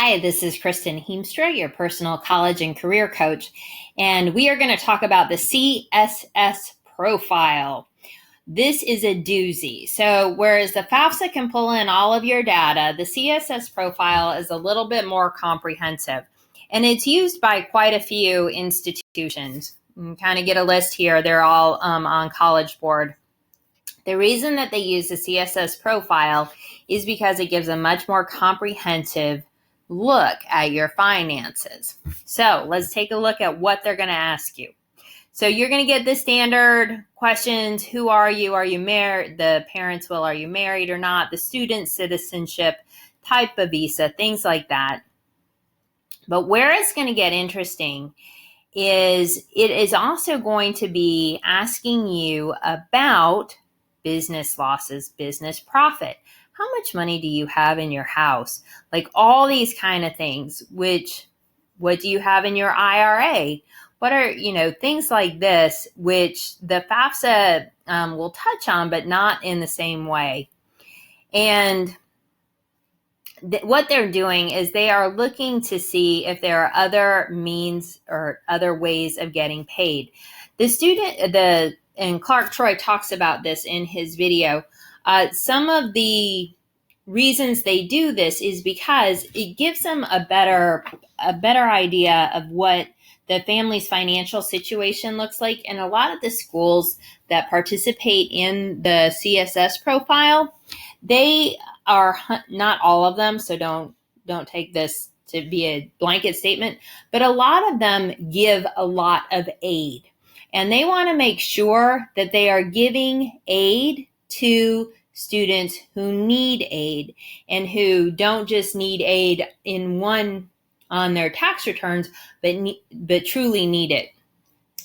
Hi, this is Kristen Heemstra, your personal college and career coach, and we are going to talk about the CSS Profile. This is a doozy. So whereas the FAFSA can pull in all of your data, the CSS Profile is a little bit more comprehensive, and it's used by quite a few institutions. You can kind of get a list here. They're all on College Board. The reason that they use the CSS Profile is because it gives a much more comprehensive look at your finances. So let's take a look at what they're going to ask you. So you're going to get the standard questions. Who are you? Are you married? The parents will, are you married or not? The student citizenship, type of visa, things like that. But where it's going to get interesting is it is also going to be asking you about business losses, business profit. How much money do you have in your house? Like all these kind of things, what do you have in your IRA? What are, things like this, which the FAFSA will touch on, but not in the same way. And what they're doing is they are looking to see if there are other means or other ways of getting paid. And Clark Troy talks about this in his video. Some of the reasons they do this is because it gives them a better idea of what the family's financial situation looks like. And a lot of the schools that participate in the CSS Profile, they are not all of them, so don't take this to be a blanket statement, but a lot of them give a lot of aid. And they want to make sure that they are giving aid to students who need aid and who don't just need aid on their tax returns, but truly need it.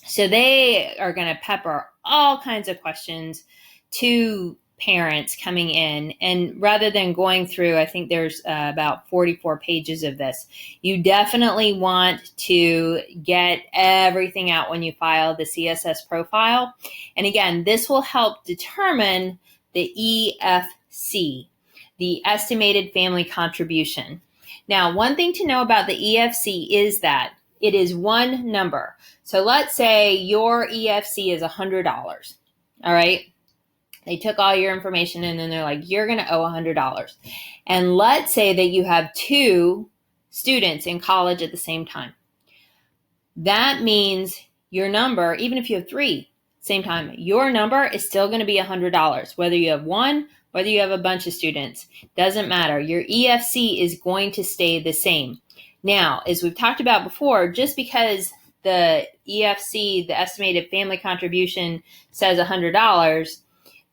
So they are going to pepper all kinds of questions to parents coming in. And rather than going through, I think there's about 44 pages of this, you definitely want to get everything out when you file the CSS Profile. And again, this will help determine the EFC, the estimated family contribution. Now, one thing to know about the EFC is that it is one number. So let's say your EFC is $100. All right. They took all your information and then they're like, you're going to owe $100. And let's say that you have two students in college at the same time. That means your number, even if you have three same time, your number is still going to be $100. Whether you have one, whether you have a bunch of students, doesn't matter. Your EFC is going to stay the same. Now, as we've talked about before, just because the EFC, the estimated family contribution, says $100,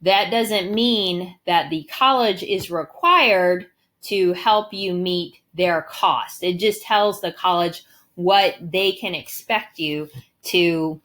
that doesn't mean that the college is required to help you meet their cost. It just tells the college what they can expect you to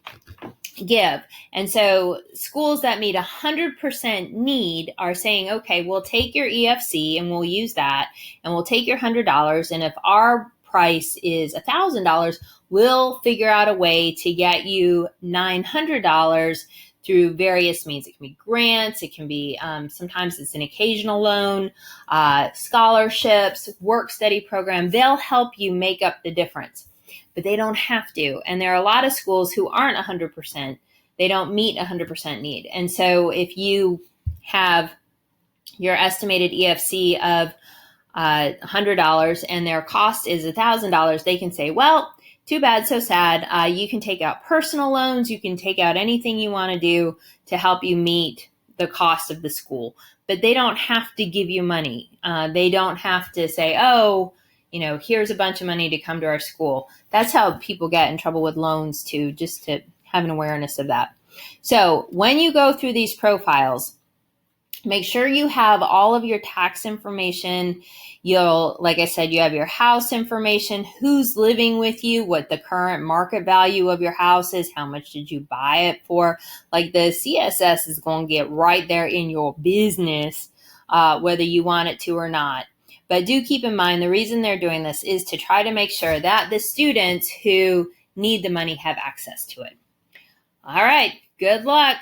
give. And so schools that meet 100% need are saying, okay, we'll take your EFC and we'll use that, and we'll take your $100. And if our price is $1,000, we'll figure out a way to get you $900 through various means. It can be grants, it can be sometimes it's an occasional loan, scholarships, work study program. They'll help you make up the difference, but they don't have to. And there are a lot of schools who aren't 100%. They don't meet 100% need. And so if you have your estimated EFC of $100 and their cost is $1,000, they can say, well, too bad, so sad. You can take out personal loans. You can take out anything you want to do to help you meet the cost of the school. But they don't have to give you money. They don't have to say, oh, here's a bunch of money to come to our school. That's how people get in trouble with loans too, just to have an awareness of that. So when you go through these profiles, make sure you have all of your tax information. Like I said, you have your house information, who's living with you, what the current market value of your house is, how much did you buy it for. Like the CSS is going to get right there in your business, whether you want it to or not. But do keep in mind, the reason they're doing this is to try to make sure that the students who need the money have access to it. All right, good luck.